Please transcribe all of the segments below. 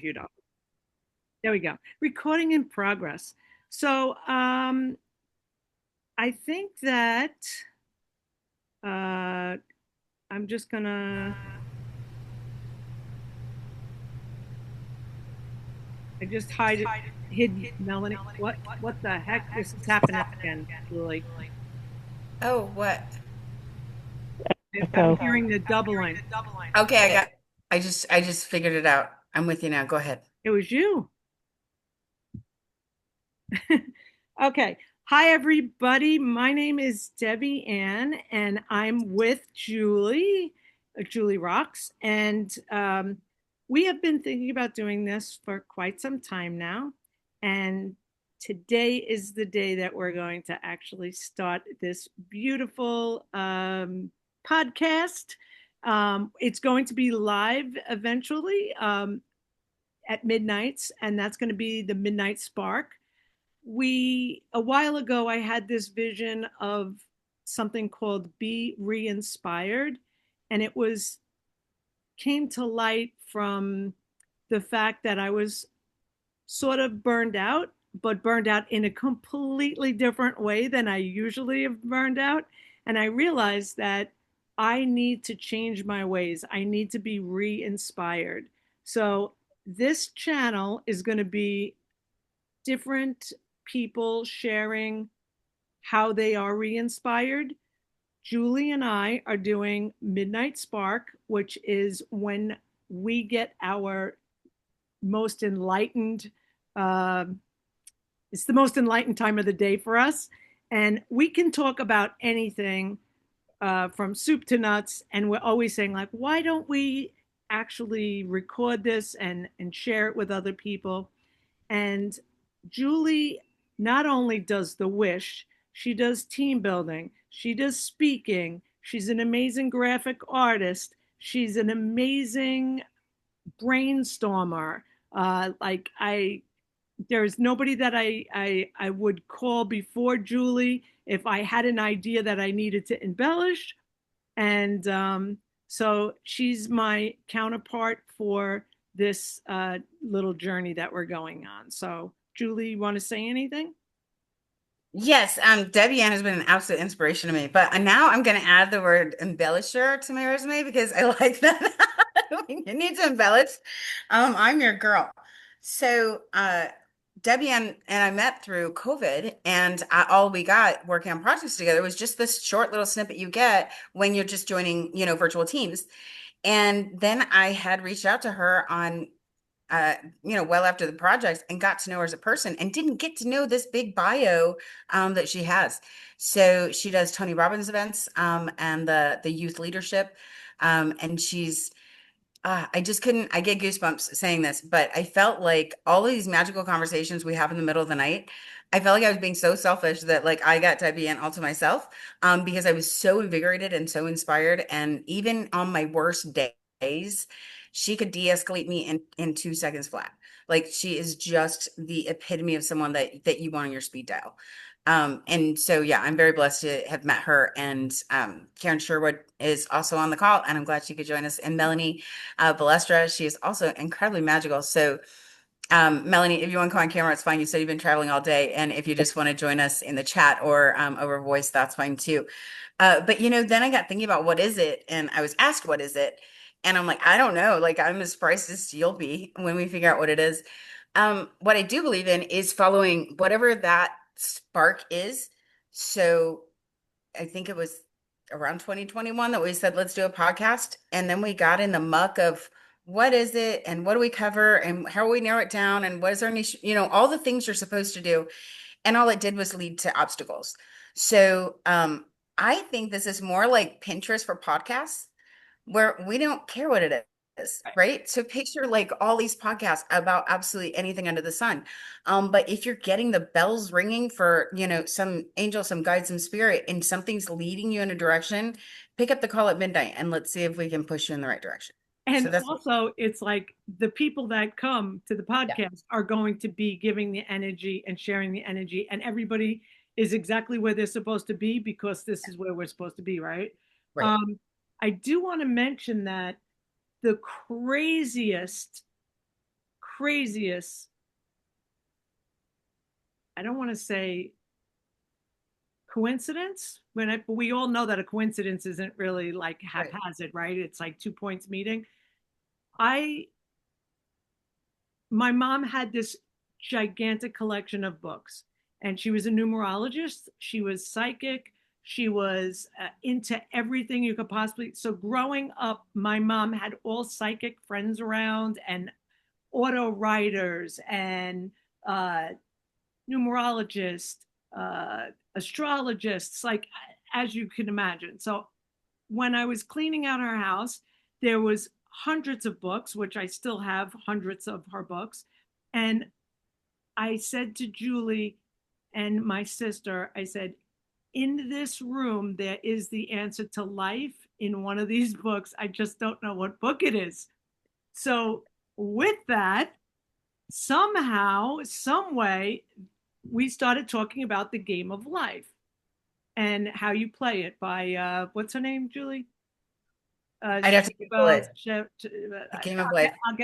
if you don't. There we go. Recording in progress. So I think that uh, I'm just gonna. I just hid Melanie. What the heck? This is happening again, Julie. Oh, what? I'm So, hearing the doubling. Okay, I just figured it out. I'm with you now. Go ahead. It was you. Okay. Hi, everybody. My name is Debbie Ann, and I'm with Julie, Julie Rocks. And we have been thinking about doing this for quite some time now. And today is the day that we're going to actually start this beautiful podcast. It's going to be live eventually at midnights, and that's going to be the Midnight Spark. We A while ago I had this vision of something called Be Re-Inspired, and it was came to light from the fact that I was sort of burned out, but burned out in a completely different way than I usually have burned out. And I realized that I need to change my ways. I need to be re-inspired. So this channel is going to be different people sharing how they are re inspired. Julie and I are doing Midnight Spark, which is when we get our most enlightened, uh, it's the most enlightened time of the day for us. And we can talk about anything from soup to nuts. And we're always saying, like, why don't we actually record this and share it with other people? And Julie not only does the wish, she does team building, she does speaking, she's an amazing graphic artist, she's an amazing brainstormer. Like there's nobody that I would call before Julie if I had an idea that I needed to embellish. And so she's my counterpart for this little journey that we're going on. So, Julie, you want to say anything? Yes, Debbie Ann has been an absolute inspiration to me. But now I'm going to add the word embellisher to my resume because I like that. You need to embellish. I'm your girl. So, Debbie and I met through COVID, and all we got working on projects together was just this short little snippet you get when you're just joining, virtual teams. And then I had reached out to her on well after the project and got to know her as a person and didn't get to know this big bio that she has. So she does Tony Robbins events and the youth leadership. And she's I just couldn't, I get goosebumps saying this, but I felt like all of these magical conversations we have in the middle of the night, I felt like I was being so selfish that like I got Debbie and all to myself because I was so invigorated and so inspired. And even on my worst days, she could de-escalate me in 2 seconds flat. Like she is just the epitome of someone that you want on your speed dial. And so, yeah, I'm very blessed to have met her. And Karen Sherwood is also on the call, and I'm glad she could join us. And Melanie Balestra, she is also incredibly magical. So, Melanie, if you want to come on camera, it's fine. You said you've been traveling all day. And if you just want to join us in the chat or over voice, that's fine too. But, then I got thinking about what is it? And I was asked, what is it? And I'm like, I don't know. Like, I'm as surprised as you'll be when we figure out what it is. What I do believe in is following whatever that spark is. So I think it was around 2021 that we said, let's do a podcast. And then we got in the muck of what is it and what do we cover and how do we narrow it down and what is our niche, all the things you're supposed to do. And all it did was lead to obstacles. So I think this is more like Pinterest for podcasts where we don't care what it is, right? So picture like all these podcasts about absolutely anything under the sun. But if you're getting the bells ringing for, some angel, some guide, some spirit, and something's leading you in a direction, pick up the call at midnight and let's see if we can push you in the right direction. So And that's also, it's like the people that come to the yeah, podcast are going to be giving the energy and sharing the energy, and everybody is exactly where they're supposed to be because this is where we're supposed to be, right? right. Um, I do want to mention that the craziest, craziest, I don't want to say coincidence, but we all know that a coincidence isn't really like Right. haphazard, right? It's like 2 points meeting. I My mom had this gigantic collection of books, and she was a numerologist, she was psychic, she was into everything you could possibly. So growing up, my mom had all psychic friends around, and auto writers, and uh, numerologists, astrologists, like as you can imagine. So when I was cleaning out her house, there was hundreds of books, which I still have hundreds of her books. And I said to Julie and my sister, I said, in this room, there is the answer to life in one of these books. I just don't know what book it is. So, with that, somehow, some way, we started talking about the game of life and how you play it by what's her name, Julie? I'd have to Google it. The Game of Life. I'll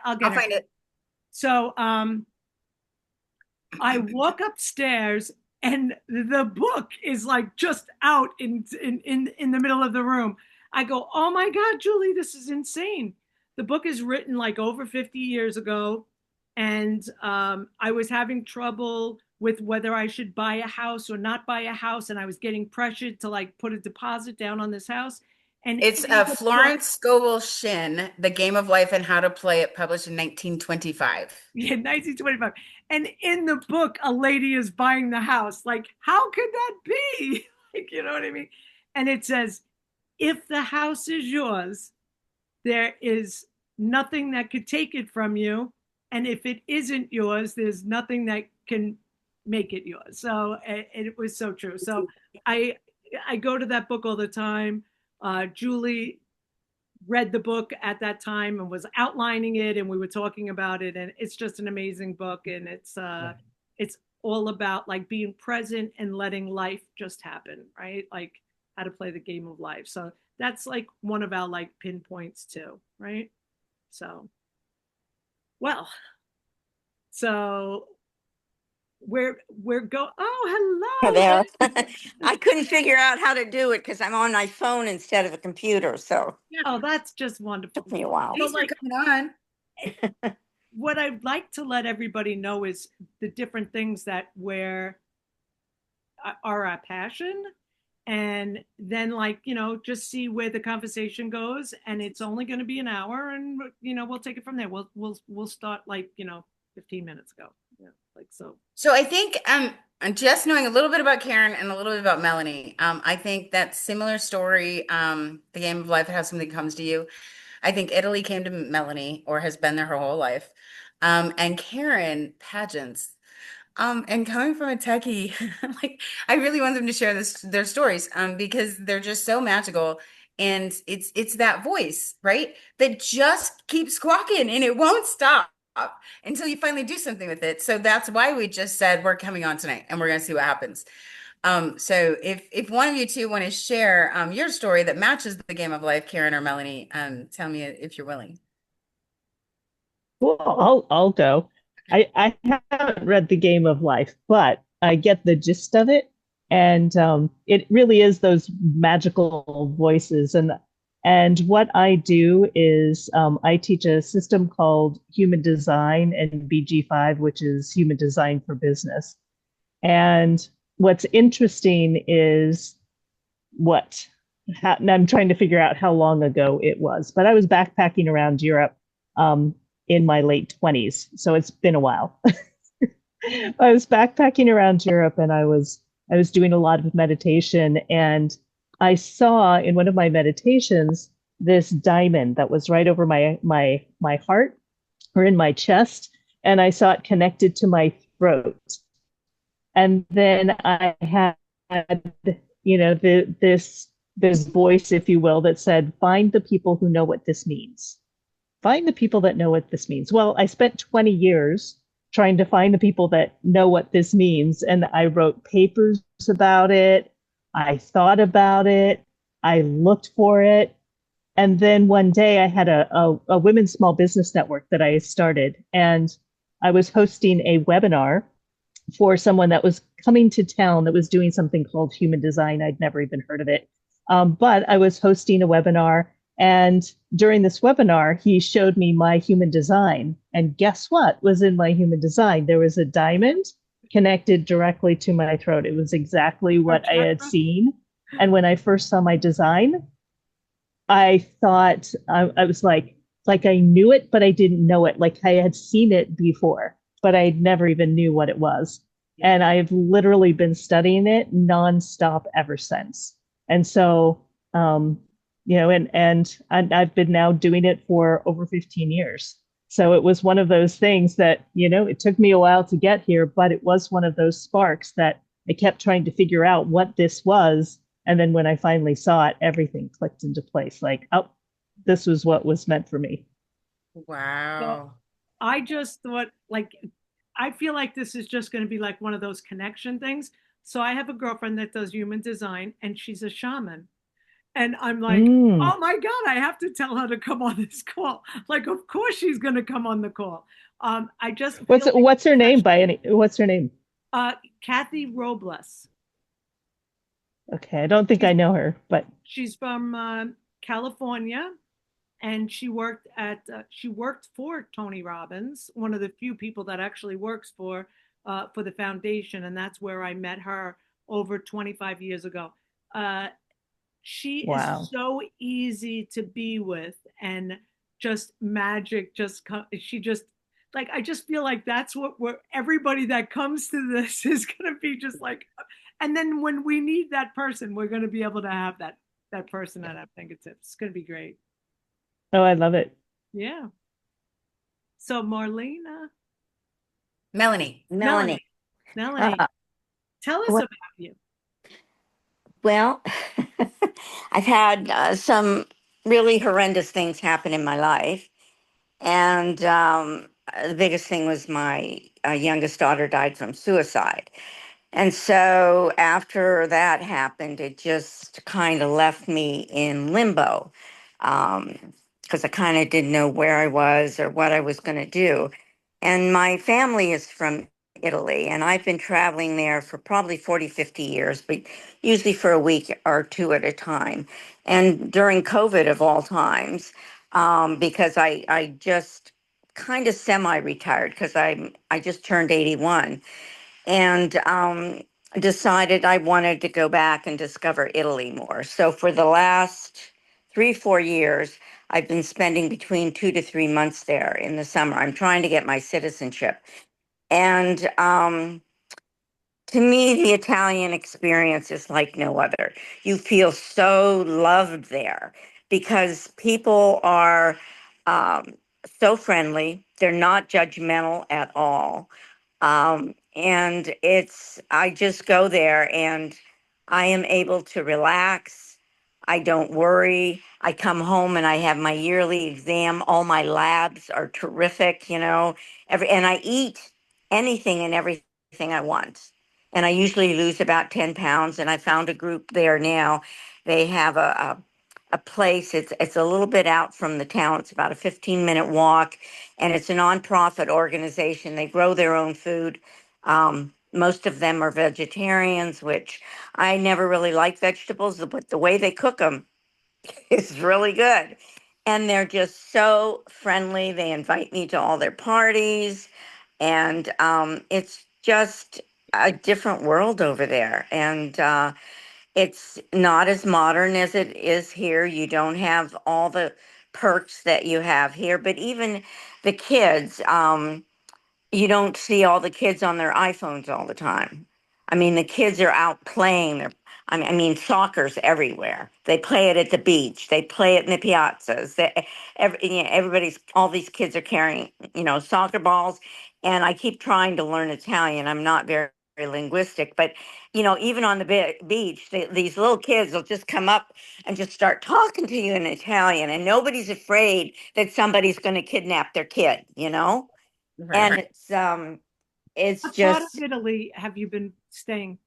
I'll get her. find it. So I walk upstairs and the book is like just out in the middle of the room. I go, oh my God, Julie, this is insane. The book is written like over 50 years ago. And I was having trouble with whether I should buy a house or not buy a house. And I was getting pressured to like put a deposit down on this house. And It's in the book, Florence Scovel Shinn, The Game of Life and How to Play It, published in 1925. yeah, 1925. And in the book, a lady is buying the house. Like, how could that be? Like, you know what I mean? And it says, if the house is yours, there is nothing that could take it from you. And if it isn't yours, there's nothing that can make it yours. So it was so true. So I I go to that book all the time. Julie read the book at that time and was outlining it, and we were talking about it, and it's just an amazing book, and it's all about like being present and letting life just happen, right? Like how to play the game of life. So that's like one of our like pinpoints too, right? So well, so we're go oh there. hello. I couldn't figure out how to do it because I'm on my phone instead of a computer, so Oh, that's just it wonderful. took me a while. So Thanks for like coming on. what I'd like to let everybody know is the different things that where are our passion, and then like just see where the conversation goes, and it's only going to be an hour, and we'll take it from there. We'll start like 15 minutes ago, yeah, like so. So I think just knowing a little bit about Karen and a little bit about Melanie, I think that similar story, The Game of Life, how something comes to you. I think Italy came to Melanie or has been there her whole life. And Karen, pageants. And coming from a techie, like I really want them to share their stories, because they're just so magical. And it's that voice, right? That just keeps squawking and it won't stop until you finally do something with it. So that's why we just said we're coming on tonight and we're gonna see what happens. So if one of you two want to share your story that matches the Game of Life, Karen or Melanie, tell me if you're willing. Well, I'll go. I haven't read The Game of Life, but I get the gist of it, and it really is those magical voices. And what I do is I teach a system called Human Design and BG5, which is Human Design for Business. And what's interesting is and I'm trying to figure out how long ago it was, but I was backpacking around Europe in my late 20s. So it's been a while. I was backpacking around Europe, and I was doing a lot of meditation, and I saw in one of my meditations this diamond that was right over my heart, or in my chest, and I saw it connected to my throat. And then I had this voice, if you will, that said, find the people who know what this means. Find the people that know what this means. Well, I spent 20 years trying to find the people that know what this means. And I wrote papers about it. I thought about it. I looked for it. And then one day I had a women's small business network that I started, and I was hosting a webinar for someone that was coming to town that was doing something called human design. I'd never even heard of it. But I was hosting a webinar. And during this webinar, he showed me my human design. And guess what was in my human design? There was a diamond connected directly to my throat. It was exactly what I had seen. And when I first saw my design, I thought I was like I knew it, but I didn't know it. Like I had seen it before, but I never even knew what it was. And I've literally been studying it nonstop ever since. And so, and I've been now doing it for over 15 years. So it was one of those things that, it took me a while to get here, but it was one of those sparks that I kept trying to figure out what this was. And then when I finally saw it, everything clicked into place. Like, oh, this was what was meant for me. Wow. So I just thought, like, I feel like this is just going to be like one of those connection things. So I have a girlfriend that does human design, and she's a shaman. And I'm like, Mm. oh my God, I have to tell her to come on this call. Like, of course she's going to come on the call. I just What's feel like what's her name by any? What's her name? Kathy Robles. Okay, I don't think She's, I know her, but she's from California, and she worked for Tony Robbins, one of the few people that actually works for the foundation, and that's where I met her over 25 years ago. Uh, she is wow. so easy to be with, and just magic. She just like, I just feel like that's what we're everybody that comes to this is going to be just like, and then when we need that person, we're going to be able to have that person at our fingertips. It's going to be great. Oh, I love it. Yeah. So Marlena, Melanie. Melanie, Melanie. Melanie, Uh, tell us well, about you. well, I've had some really horrendous things happen in my life. And the biggest thing was my youngest daughter died from suicide. And so after that happened, it just kind of left me in limbo because I kind of didn't know where I was or what I was going to do. And my family is from Italy, and I've been traveling there for probably 40, 50 years, but usually for a week or two at a time. And during COVID, of all times, because I just kind of semi-retired because I just turned 81 and decided I wanted to go back and discover Italy more. So for the last 3, 4 years, I've been spending between 2 to 3 months there in the summer. I'm trying to get my citizenship. And to me, the Italian experience is like no other. You feel so loved there because people are um, so friendly. They're not judgmental at all. And I just go there and I am able to relax. I don't worry. I come home and I have my yearly exam. All my labs are terrific, and I eat anything and everything I want. And I usually lose about 10 pounds. And I found a group there now. They have a place. It's a little bit out from the town. It's about a 15-minute walk, and it's a nonprofit organization. They grow their own food. Most of them are vegetarians, which I never really like vegetables, but the way they cook them is really good. And they're just so friendly. They invite me to all their parties, and it's just a different world over there. And it's not as modern as it is here. You don't have all the perks that you have here, but even the kids, you don't see all the kids on their iPhones all the time. I mean, the kids are out playing. I mean, soccer's everywhere. They play it at the beach. They play it in the piazzas. All these kids are carrying, soccer balls. And I keep trying to learn Italian. I'm not very linguistic, but even on the beach, these little kids will just come up and just start talking to you in Italian, and nobody's afraid that somebody's going to kidnap their kid. Right. And it's What part of just Italy have you been staying?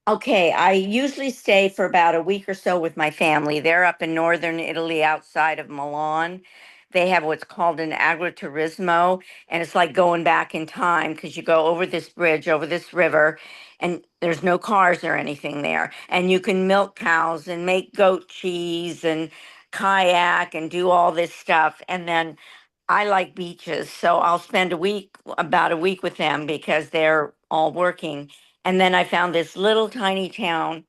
Okay, I usually stay for about a week or so with my family. They're up in northern Italy outside of Milan. They have what's called an agriturismo, and it's like going back in time because you go over this bridge, over this river, and there's no cars or anything there. And you can milk cows and make goat cheese and kayak and do all this stuff. And then I like beaches, so I'll spend about a week with them because they're all working. And then I found this little tiny town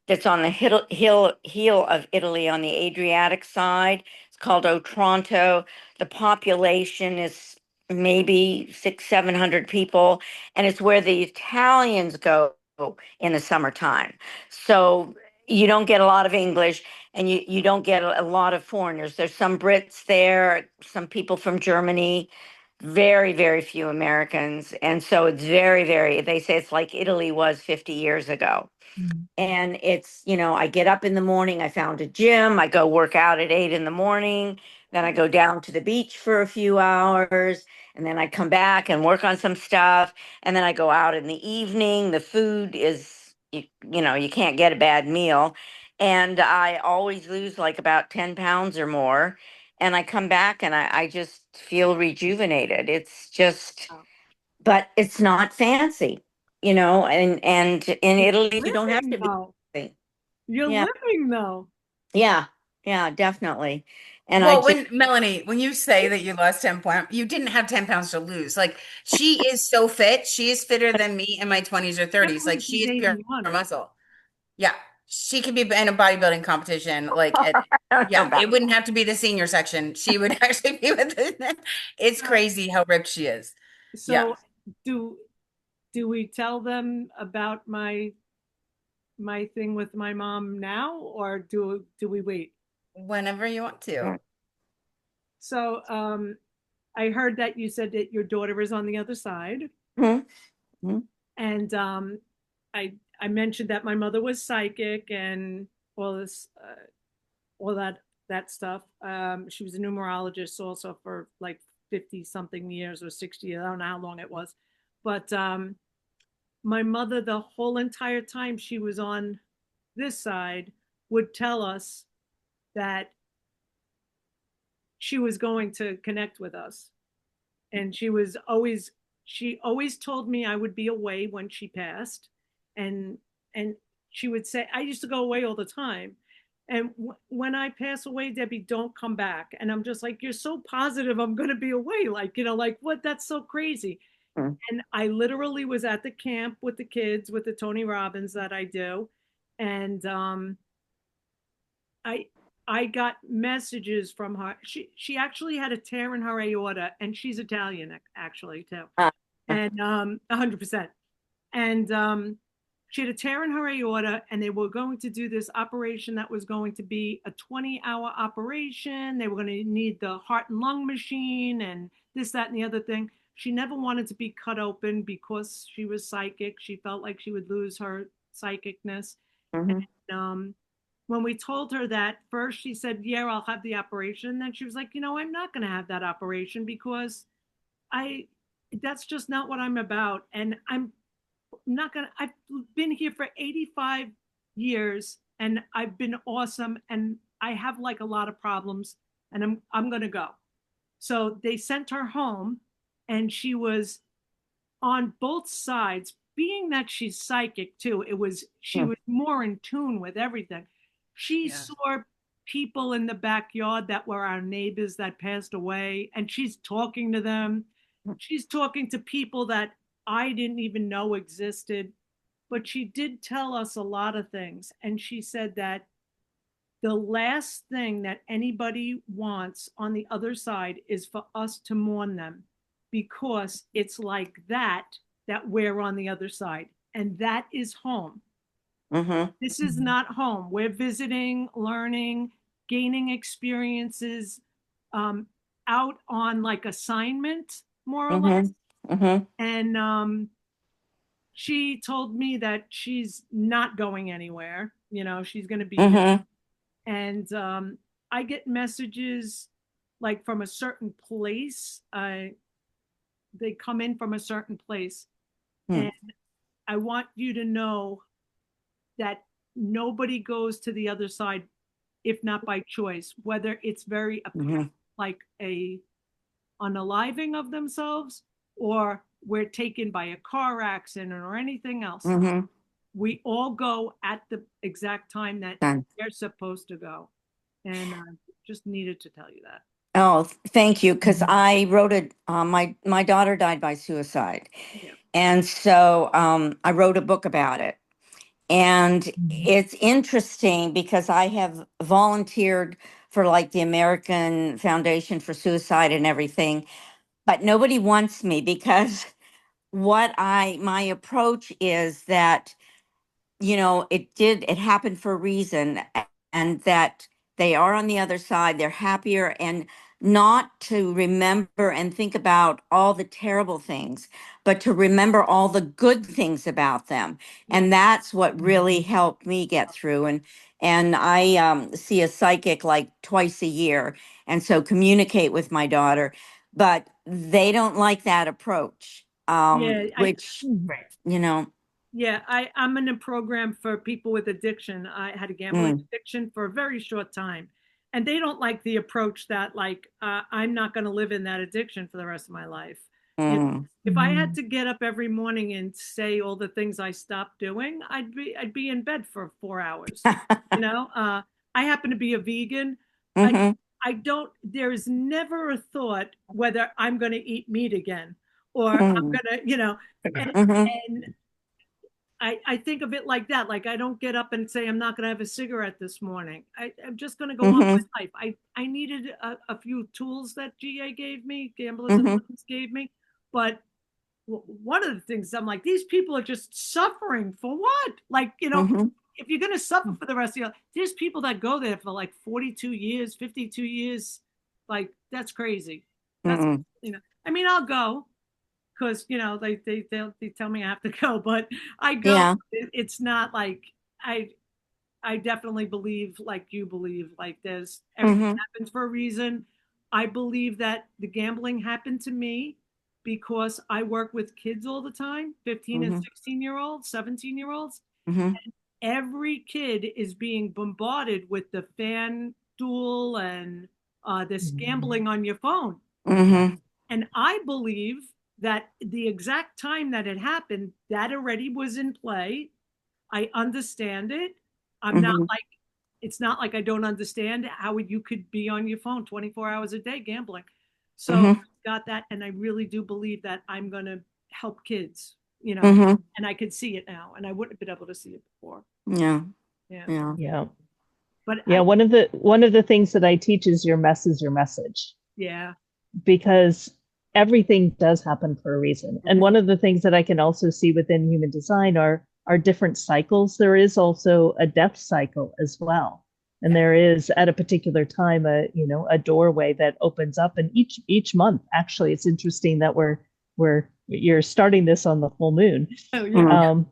that's on the heel of Italy on the Adriatic side. It's called Otranto. The population is maybe 700 people, and it's where the Italians go in the summertime. So you don't get a lot of English, and you don't get a lot of foreigners. There's some Brits there, some people from Germany, very, very few Americans. And so it's they say it's like Italy was 50 years ago. Mm. And it's, I get up in the morning, I found a gym, I go work out at 8 in the morning, then I go down to the beach for a few hours, and then I come back and work on some stuff, and then I go out in the evening. The food is, you can't get a bad meal. And I always lose like about 10 pounds or more. And I come back and I just feel rejuvenated. It's just, but it's not fancy, and in You're Italy you don't have living to be though. fancy. You're Yeah, living though. yeah, yeah, definitely. And I Well, just when Melanie, when you say that you lost 10 pounds, you didn't have 10 pounds to lose. Like she is so fit. She is fitter than me in my 20s or I can't 30s. Like believe she she's is pure 81. muscle. Yeah. She could be in a bodybuilding competition. I don't know Yeah, about it wouldn't have to be the senior section. She would actually be with it's So, crazy how ripped she is. Yeah. so do do we tell them about my thing with my mom now, or do we wait? Whenever you want to. that. So I heard that you said that your daughter is on the other side, Mhm, mhm, and I mentioned that my mother was psychic and all this all that stuff. She was a numerologist also for like 50 something years or 60. I don't know how long it was, but my mother, the whole entire time she was on this side, would tell us that she was going to connect with us, and she always told me I would be away when she passed, and and she would say I used to go away all the time, and when I pass away, Debbie, don't come back. And I'm just like, you're so positive I'm going to be away, like, like what? That's so crazy. mhm, And I literally was at the camp with the kids with the Tony Robbins that I do, and I I got messages from her. She actually had a tear in her aorta, and she's Italian actually too, uh, uh, and 100%. And she had a tear in her aorta, and they were going to do this operation that was going to be a 20-hour operation. They were going to need the heart and lung machine and this, that, and the other thing. She never wanted to be cut open because she was psychic. She felt like she would lose her psychicness. mhm, um, when we told her that, first she said, "Yeah, I'll have the operation." And then she was like, "I'm not going to have that operation because I, that's just not what I'm about. And I'm not going to, I've been here for 85 years and I've been awesome. And I have like a lot of problems and I'm going to go." So they sent her home, and she was on both sides. Being that she's psychic too, she mhm, was more in tune with everything. She Yeah. saw people in the backyard that were our neighbors that passed away, and she's talking to them. She's talking to people that I didn't even know existed. But she did tell us a lot of things, and she said that the last thing that anybody wants on the other side is for us to mourn them, because it's like that we're on the other side, and that is home. mhm, This is not home. We're visiting, learning, gaining experiences, um, out on like assignment, more or less. mhm, mhm, And she told me that she's not going anywhere. She's going to be here. mhm, And I get messages like from a certain place. They come in from a certain place, and mhm, I want you to know that nobody goes to the other side if not by choice, whether it's very Mhm. like a unaliving of themselves or we're taken by a car accident or anything else. Mhm. We all go at the exact time that Done. they're supposed to go. And just needed to tell you that. Oh, thank you. Because I wrote it. My daughter died by suicide, Yeah. and so I wrote a book about it. And it's interesting because I have volunteered for like the American Foundation for Suicide and everything, but nobody wants me because my approach is that, it happened for a reason, and that they are on the other side, they're happier, and not to remember and think about all the terrible things, but to remember all the good things about them. Yeah. And that's what really helped me get through. And I see a psychic like twice a year, and so communicate with my daughter, but they don't like that approach, Yeah. which, you know, Yeah, I'm in a program for people with addiction. I had a gambling mm, addiction for a very short time. And they don't like the approach that like I'm not going to live in that addiction for the rest of my life. You know, mm. if I had to get up every morning and say all the things I stopped doing, I'd be in bed for 4 hours. You know, I happen to be a vegan. I Mhm, I don't. There is never a thought whether I'm going to eat meat again or I'm mhm, going to, mhm, and I think of it like that. Like I don't get up and say I'm not going to have a cigarette this morning. I'm just going to go on mhm, with life. I needed a few tools that GA gave me, Gamblers mhm, Anonymous gave me, but one of the things I'm like, these people are just suffering for what? Like mhm, if you're going to suffer for the rest of your life, there's people that go there for like 42 years, 52 years. Like that's crazy. That's mhm. I mean, I'll go because they tell me I have to go, but I go. Yeah. It's not like I I definitely believe like you believe like there's everything Mhm, happens for a reason. I believe that the gambling happened to me because I work with kids all the time, 15 and mhm, 16-year-olds, 17-year-olds. mhm, Every kid is being bombarded with the fan duel and this gambling on your phone. mhm, And I believe that the exact time that it happened, that already was in play. I understand it. I'm not mhm, like, it's not like I don't understand how you could be on your phone 24 hours a day gambling. So mhm, got that. And I really do believe that I'm going to help kids, mhm. and I could see it now. And I wouldn't have been able to see it before. Yeah. Yeah. Yeah. Yeah. But Yeah. One of the things that I teach is your mess is your message, yeah. because everything does happen for a reason. And Mhm, one of the things that I can also see within human design are different cycles. There is also a death cycle as well. And there is at a particular time a doorway that opens up, and each month, actually, it's interesting that you're starting this on the full moon. Oh, yeah. mhm, Um,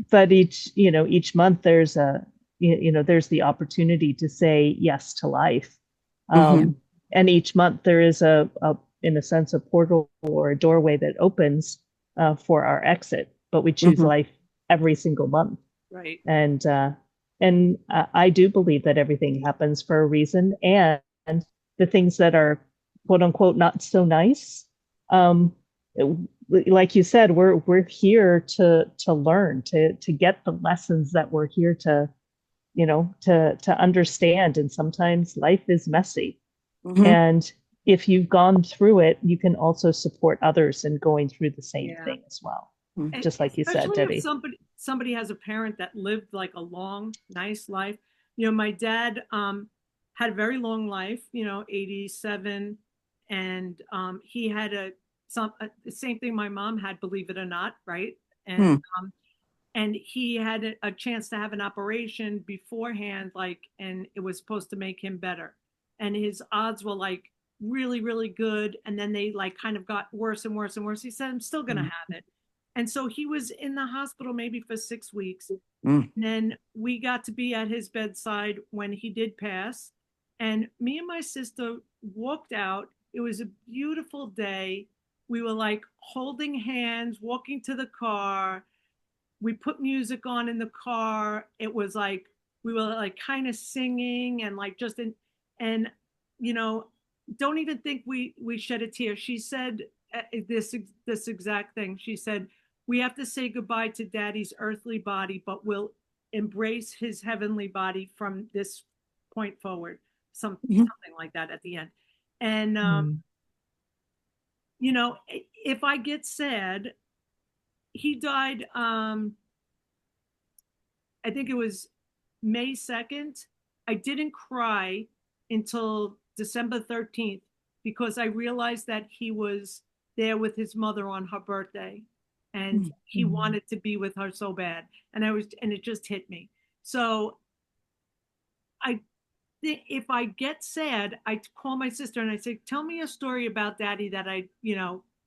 but each month there's the opportunity to say yes to life. mhm, And each month there is in a sense, a portal or a doorway that opens for our exit, but we choose mhm, life every single month. Right. And I do believe that everything happens for a reason, and the things that are quote unquote not so nice, um, like you said, we're here to learn, to get the lessons that we're here to understand. And sometimes life is messy, mhm. and if you've gone through it, you can also support others in going through the same Yeah. thing as well, Mhm. And just like you said, especially if Debbie. somebody has a parent that lived like a long, nice life. My dad had a very long life, 87, and he had the same thing my mom had, believe it or not, right? And Hmm. and he had a chance to have an operation beforehand, like, and it was supposed to make him better. And his odds were like really, really good. And then they like kind of got worse and worse and worse. He said, I'm still going to have it. And so he was in the hospital maybe for 6 weeks. Mm. And then we got to be at his bedside when he did pass. And me and my sister walked out. It was a beautiful day. We were like holding hands, walking to the car, we put music on in the car. It was like we were like kind of singing and like just in, and you know, don't even think we shed a tear. She said this exact thing. She said, "We have to say goodbye to Daddy's earthly body, but we'll embrace his heavenly body from this point forward." Mhm. Something like that at the end. And Mm. you know, if I get sad, he died. I think it was May 2nd. I didn't cry until December 13th because I realized that he was there with his mother on her birthday and he Mm. wanted to be with her so bad. And it just hit me. So I think if I get sad, I call my sister and I say, "Tell me a story about Daddy that I,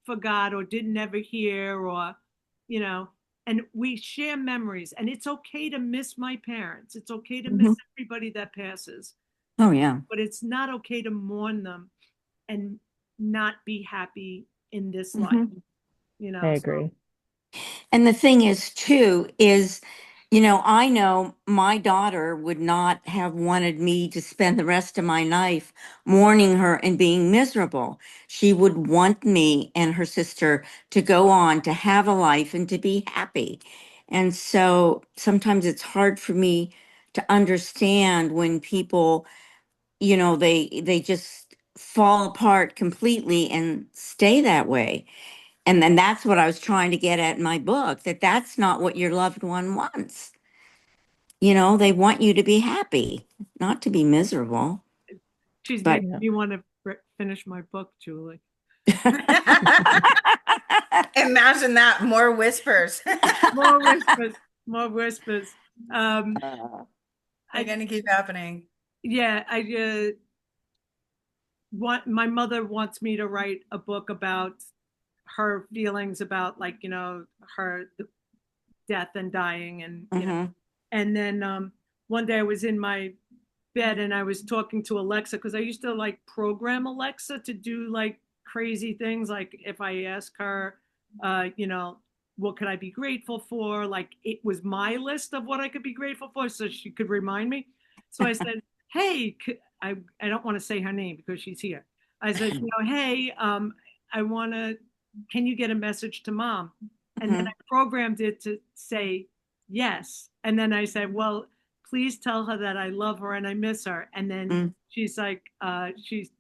forgot or didn't ever hear, or, you know," and we share memories. And it's okay to miss my parents. It's okay to miss Mhm. everybody that passes, Oh, yeah. but it's not okay to mourn them and not be happy in this life, Mhm. I So agree. And the thing is, too, is, I know my daughter would not have wanted me to spend the rest of my life mourning her and being miserable. She would want me and her sister to go on to have a life and to be happy. And so sometimes it's hard for me to understand when people, they just fall apart completely and stay that way. And then that's what I was trying to get at in my book, that that's not what your loved one wants. They want you to be happy, not to be miserable. she's But making Yeah. me want to finish my book, Julie. Imagine that. More whispers. More whispers, more whispers. Um, They're I going to keep happening. Yeah, I want my mother wants me to write a book about her feelings about like her death and dying and Mhm. and then one day I was in my bed and I was talking to Alexa because I used to like program Alexa to do like crazy things like if I ask her what could I be grateful for, like it was my list of what I could be grateful for so she could remind me. So I said, "Hey, I don't want to say her name because she's here." I said, "Hey, I want to can you get a message to Mom?" And then I Mhm. programmed it to say yes. And then I said, "Well, please tell her that I love her and I miss her." And then Mm. she's like, she's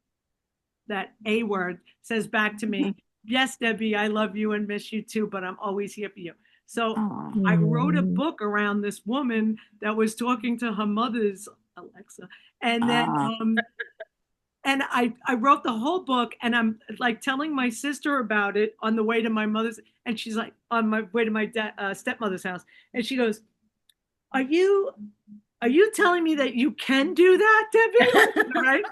that A word says back to me, "Yes, Debbie, I love you and miss you too, but I'm always here for you." So Aw. I wrote a Mm. book around this woman that was talking to her mother's Alexa. And then, Ah. and I wrote the whole book and I'm like telling my sister about it on the way to my mother's. And she's like, on my way to my stepmother's house. And she goes, "Are you telling me that you can do that, Debbie?" Right?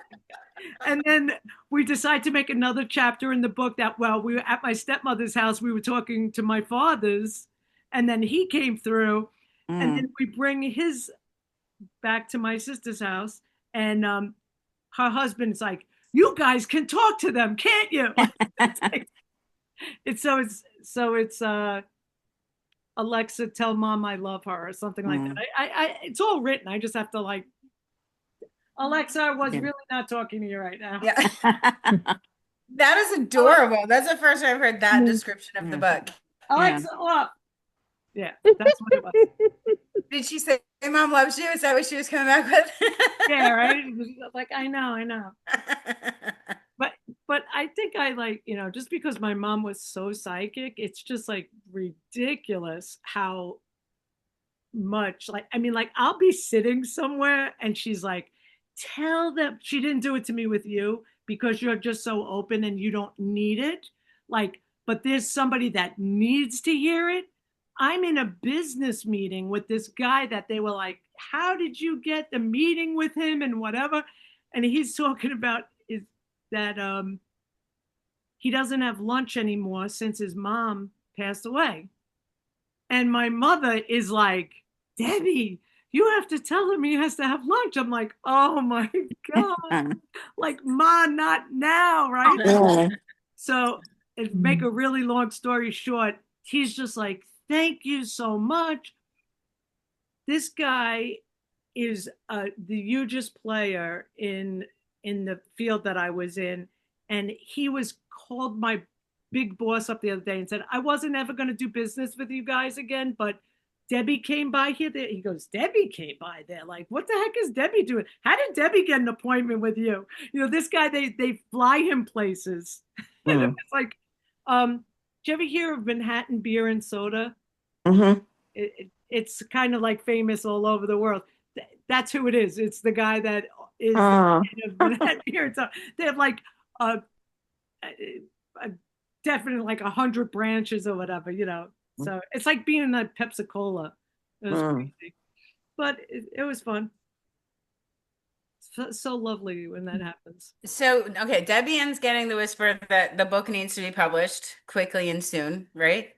And then we decide to make another chapter in the book that while we were at my stepmother's house, we were talking to my father's, and then he came through, and then Mm. we bring his back to my sister's house, and her husband's like, "You guys can talk to them, can't you?" it's like it's Alexa, tell Mom I love her or something like that. Mm. I it's all written. I just have to like, Alexa, I was Yeah. really not talking to you right now. Yeah. That is adorable. That's the first time I've heard that Mm. description of the Yeah. book. Yeah. Alexa, up. Yeah, that's what it was. Did she say Mom loves you? Is that what she was coming back with? Yeah, right. Like I know. But I think I like just because my mom was so psychic, it's just like ridiculous how much like I mean like I'll be sitting somewhere and she's like, "Tell them," she didn't do it to me with you because you're just so open and you don't need it. Like, but there's somebody that needs to hear it. I'm in a business meeting with this guy that they were like, "How did you get the meeting with him and whatever?" And he's talking about is that he doesn't have lunch anymore since his mom passed away. And my mother is like, "Debbie, you have to tell him he has to have lunch." I'm like, "Oh my God." Like, Ma, not now, right? Yeah. So, and make Mm. a really long story short, he's just like Thank you so much. This guy is the hugest player in the field that I was in, and he was called my big boss up the other day and said I wasn't ever going to do business with you guys again, but Debbie came by here. He goes, Debbie came by there. Like, what the heck is Debbie doing? How did Debbie get an appointment with you? You know, this guy, they fly him places. And it Mm. was like, did you ever hear of Manhattan beer and soda? Mm-hmm. It's kind of like famous all over the world. That's who it is. It's the guy that is the Oh. head of Manhattan beer and soda. They have like a, a definitely like 100 branches or whatever, you know. So it's like being in a Pepsi Cola. It was Mm. crazy, but it was fun. So lovely when that happens. So, okay, Debbie Ann's getting the whisper that the book needs to be published quickly and soon, right?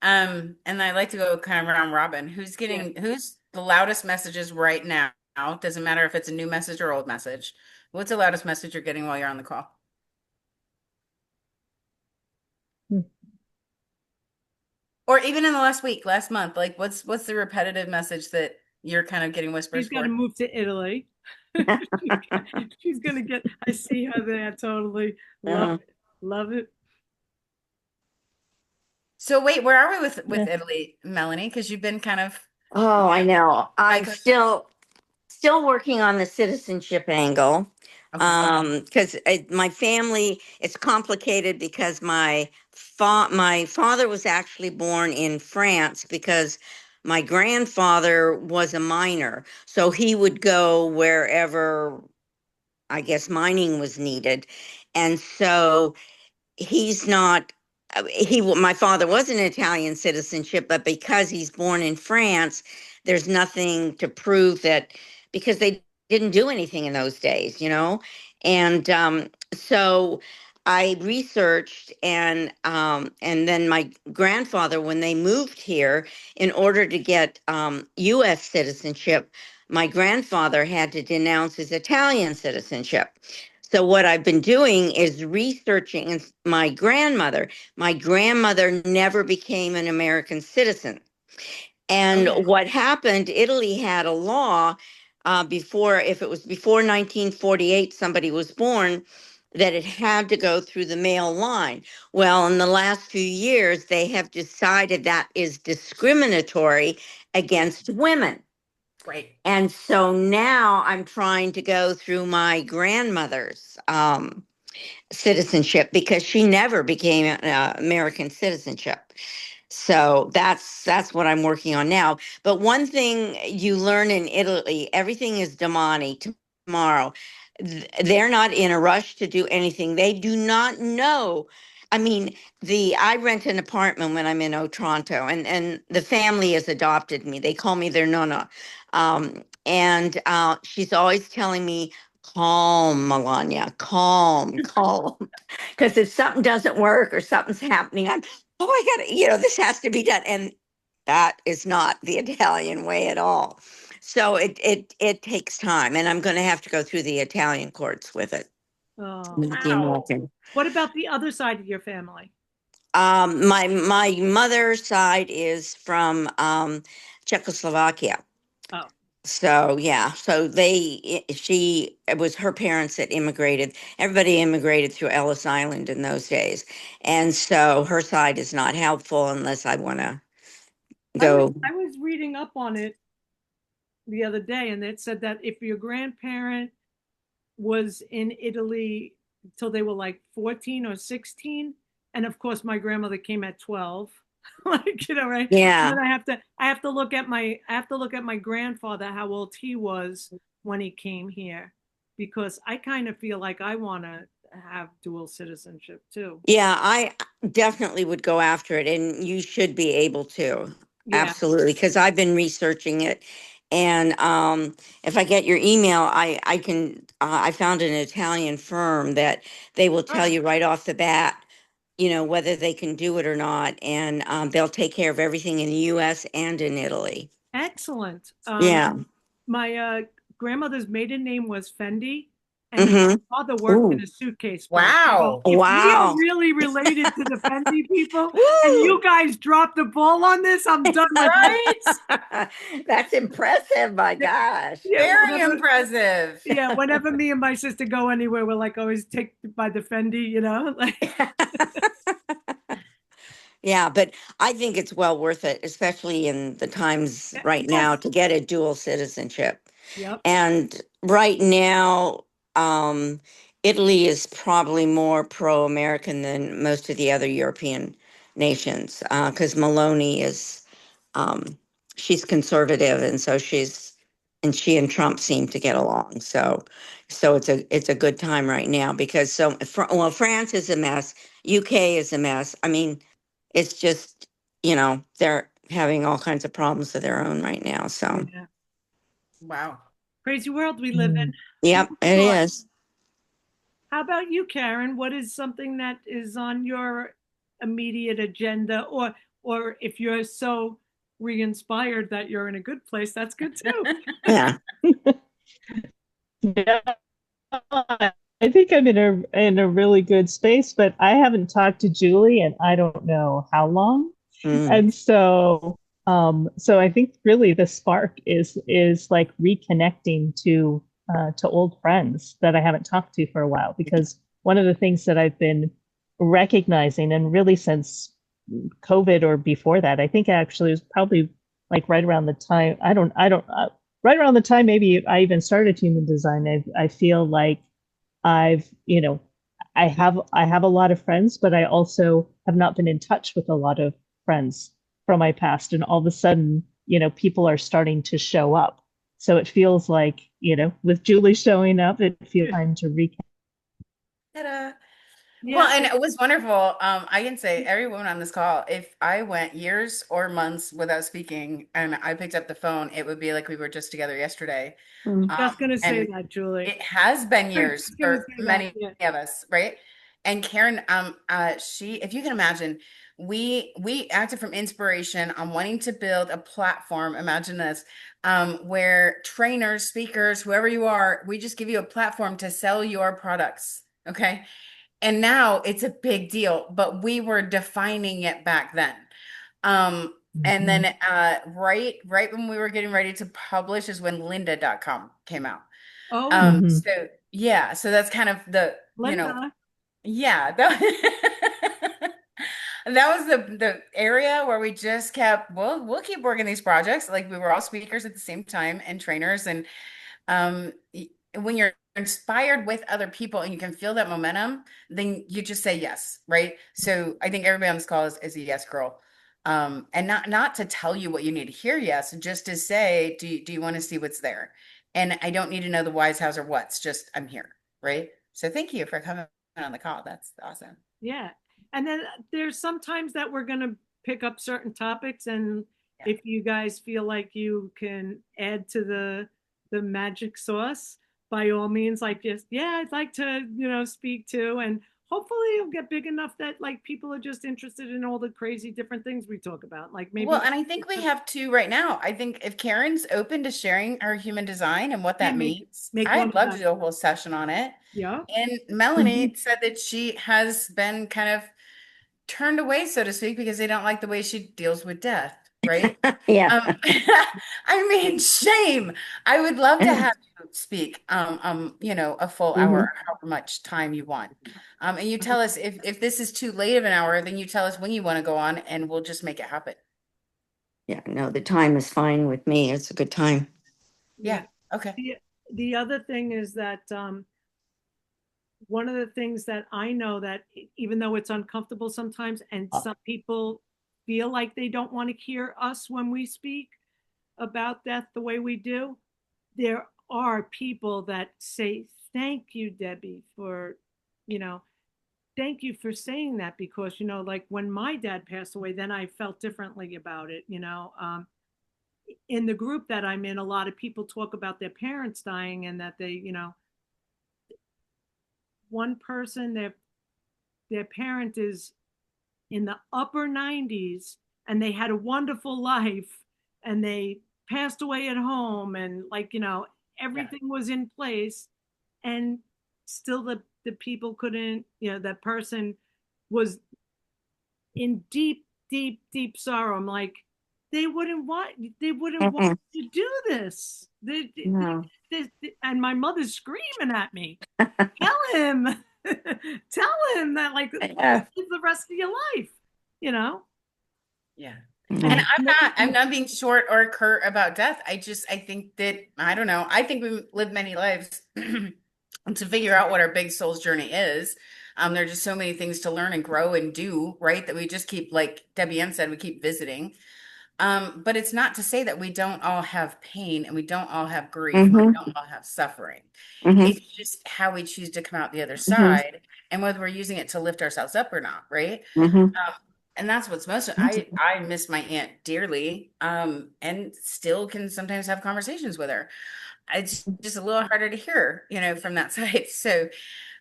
And I like to go kind of round robin. Yeah. Who's the loudest messages right now? Doesn't matter if it's a new message or old message. What's the loudest message you're getting while you're on the call? Or even in the last week, last month, like what's the repetitive message that you're kind of getting whispers She's got to for? move to Italy. She's gonna get. I see her there. Totally love Uh, it. Love it. So wait, where are we with Yeah. Italy, Melanie? Because you've been kind of oh, I know. I'm like still working on the citizenship angle. okay. Because my family, it's complicated because my father was actually born in France because my grandfather was a miner, so he would go wherever I guess mining was needed, and so he's not my father was an Italian citizenship, but because he's born in France, there's nothing to prove that, because they didn't do anything in those days, and so I researched, and then my grandfather, when they moved here, in order to get US citizenship, my grandfather had to denounce his Italian citizenship. So what I've been doing is researching my grandmother. My grandmother never became an American citizen. And Okay. what happened, Italy had a law before, if it was before 1948, somebody was born, that it had to go through the male line. Well, in the last few years, they have decided that is discriminatory against women. Right. And so now I'm trying to go through my grandmother's citizenship because she never became American citizenship. So that's what I'm working on now. But one thing you learn in Italy, everything is domani, tomorrow. They're not in a rush to do anything. They do not know. I mean, the I rent an apartment when I'm in Otranto, and the family has adopted me. They call me their nonna, and she's always telling me, "Calm, Melania, calm, calm." Because if something doesn't work or something's happening, oh, I gotta, this has to be done. And that is not the Italian way at all. So it takes time, and I'm going to have to go through the Italian courts with it. Oh, With the Wow. American. what about the other side of your family? My mother's side is from Czechoslovakia. Oh, So yeah, so she, it was her parents that immigrated. Everybody immigrated through Ellis Island in those days, and so her side is not helpful unless I want to go. I was reading up on it the other day, and it said that if your grandparent was in Italy till they were like 14 or 16, and of course my grandmother came at 12. Like, right? And Yeah, then I have to look at my grandfather, how old he was when he came here, because I kind of feel like I want to have dual citizenship too. yeah, I definitely would go after it, and you should be able to. Yeah. Absolutely, because I've been researching it, and if I get your email, I can. I found an Italian firm that they will tell Oh, you right off the bat, whether they can do it or not, and they'll take care of everything in the U.S. and in Italy. excellent. Yeah. My grandmother's maiden name was Fendi, and his Mm-hmm. father worked in Ooh. a suitcase place. So Wow. if we are Wow. really related to the Fendi people, and Woo! you guys drop the ball on this, I'm done with you. Right? That's impressive, my gosh. Yeah, Very whenever, impressive. yeah, whenever me and my sister go anywhere, we're like always take by the Fendi, like. Yeah, but I think it's well worth it, especially in the times right now, Yes. to get a dual citizenship. Yep. And right now, Italy is probably more pro-American than most of the other European nations, because Maloney is, um, she's conservative, and so and she and Trump seem to get along. So it's a good time right now because well, France is a mess, UK is a mess. I mean, it's just, they're having all kinds of problems of their own right now. So, Yeah. Wow. Crazy world we live in. Mm. Who yep, would've it thought? is. How about you, Karen? What is something that is on your immediate agenda, or if you're so re-inspired that you're in a good place, that's good too. Yeah. Yeah, I think I'm in a really good space, but I haven't talked to Julie and I don't know how long. Mm. And so I think really the spark is like reconnecting to old friends that I haven't talked to for a while, because one of the things that I've been recognizing, and really since COVID or before that, I think actually it was probably like right around the time, right around the time maybe I even started human design, I feel like I've, I have a lot of friends, but I also have not been in touch with a lot of friends from my past. And all of a sudden, people are starting to show up. So it feels like, with Julie showing up, it feels time to reconnect. Ta-da. Well, Yeah. and it was wonderful. I can say every woman on this call, if I went years or months without speaking and I picked up the phone, it would be like we were just together yesterday. Mm. Just gonna say And that, Julie. it has been I was years just gonna for say that. many Yeah. of us, right? And Karen, she, if you can imagine, we acted from inspiration on wanting to build a platform. Imagine this, where trainers, speakers, whoever you are, we just give you a platform to sell your products. Okay. And now it's a big deal, but we were defining it back then. And Mhm. then right when we were getting ready to publish is when lynda.com came out. Oh yeah, Mhm. So yeah, so that's kind of the, Linda. yeah, that was the area where we just kept, well, we'll keep working these projects. Like we were all speakers at the same time and trainers. And when you're inspired with other people and you can feel that momentum, then you just say yes, right? So I think everybody on this call is a yes girl. And not to tell you what you need to hear, yes, just to say, do you want to see what's there? And I don't need to know the whys, hows, or what's, just I'm here, right? So thank you for coming on the call. That's awesome. Yeah. And then there's sometimes that we're gonna pick up certain topics, and Yeah. if you guys feel like you can add to the magic sauce, by all means, like just yeah, I'd like to, speak to, and hopefully it'll get big enough that like people are just interested in all the crazy different things we talk about. Like Well, maybe and I think we have two right now. I think if Karen's open to sharing her human design and what yeah, that make means, make one I'd of love to them. do a whole session on it. Yeah. And Mhm. Melanie said that she has been kind of turned away, so to speak, because they don't like the way she deals with death, right? Yeah. Um, I mean, shame. I would love to have you speak, a full Hmm. hour, however much time you want. And you tell us if this is too late of an hour, then you tell us when you want to go on, and we'll just make it happen. Yeah, no, the time is fine with me. It's a good time. Yeah. Yeah. Okay. The other thing is that one of the things that I know that even though it's uncomfortable sometimes, and some people feel like they don't want to hear us when we speak about death the way we do, there are people that say, thank you, Debbie, for, you know, thank you for saying that, because, like when my dad passed away, then I felt differently about it. In the group that I'm in, a lot of people talk about their parents dying, and that they, one person, their parent is in the upper 90s, and they had a wonderful life, and they passed away at home, and like, Yeah. everything was in place, and still the people couldn't, that person was in deep, deep, deep sorrow. I'm like, they wouldn't want Mm-mm. to do this. No. And my mother's screaming at me. Tell him, tell him that like Yeah. live the rest of your life, you know. Yeah. And Mm. I'm not being short or curt about death. I think that, I don't know. I think we live many lives to figure out what our big soul's journey is. There are just so many things to learn and grow and do, right? That we just keep, like Debbie Ann said, we keep visiting. But it's not to say that we don't all have pain and we don't all have grief and we Mm-hmm. don't all have suffering. Mm-hmm. It's just how we choose to come out the other Mm-hmm. side and whether we're using it to lift ourselves up or not, right? Mm-hmm. And that's what's most, I miss my aunt dearly, and still can sometimes have conversations with her. It's just a little harder to hear, from that side. So,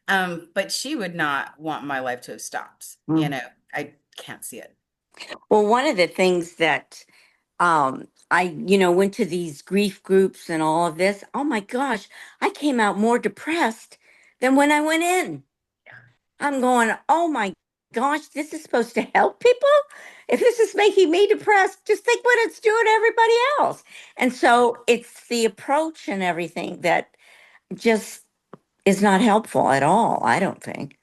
but she would not want my life to have stopped. I can't see it. Well, one of the things that I, went to these grief groups and all of this. Oh my gosh, I came out more depressed than when I went in. Yeah. I'm going, oh my gosh, this is supposed to help people? If this is making me depressed, just think what it's doing to everybody else. And so it's the approach and everything that just is not helpful at all, I don't think.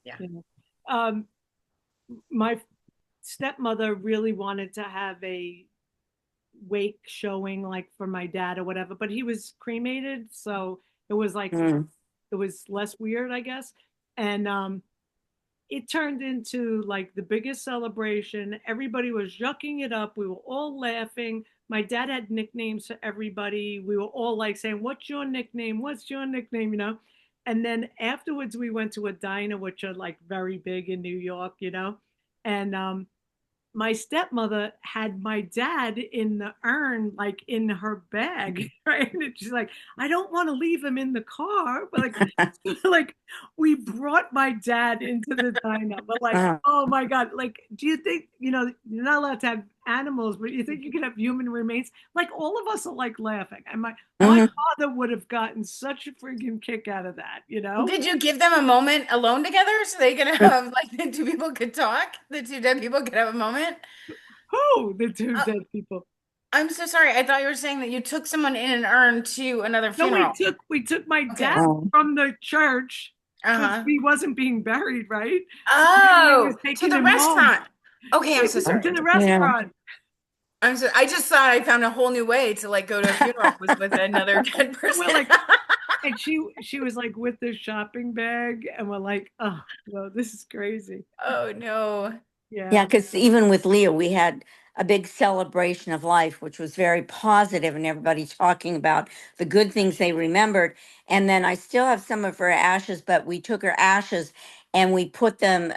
Yeah. You know. My stepmother really wanted to have a wake showing like for my dad or whatever, but he was cremated, so it was like Mm. it was less weird, I guess. And it turned into like the biggest celebration. Everybody was yucking it up. We were all laughing. My dad had nicknames for everybody. We were all like saying, "What's your nickname? What's your nickname?" And then afterwards, we went to a diner, which are like very big in New York. And my stepmother had my dad in the urn, like in her bag, right? And she's like, I don't want to leave him in the car. But like we brought my dad into the diner. But like, Uh, oh my God, like, do you think, you're not allowed to have animals, but you think you can have human remains? Like all of us are like laughing. And my mhm. father would have gotten such a freaking kick out of that? Did you give them a moment alone together so they could have, like, the two people could talk? The two dead people could have a moment? Who? The two Uh, dead people. I'm so sorry. I thought you were saying that you took someone in an urn to another No, funeral. we took my Okay. dad Oh. from the church because Uh-huh. he wasn't being buried, right? So we was Oh, to taking the him home, restaurant. Okay, I'm so taking him sorry. to the Yeah. restaurant. I just thought I found a whole new way to, like, go to a funeral was with another dead And we're person. like, and she was like with the shopping bag, and we're like, oh no, this is crazy. Oh no. Yeah, Yeah. because even with Leah, we had a big celebration of life, which was very positive, and everybody talking about the good things they remembered. And then I still have some of her ashes, but we took her ashes and we put them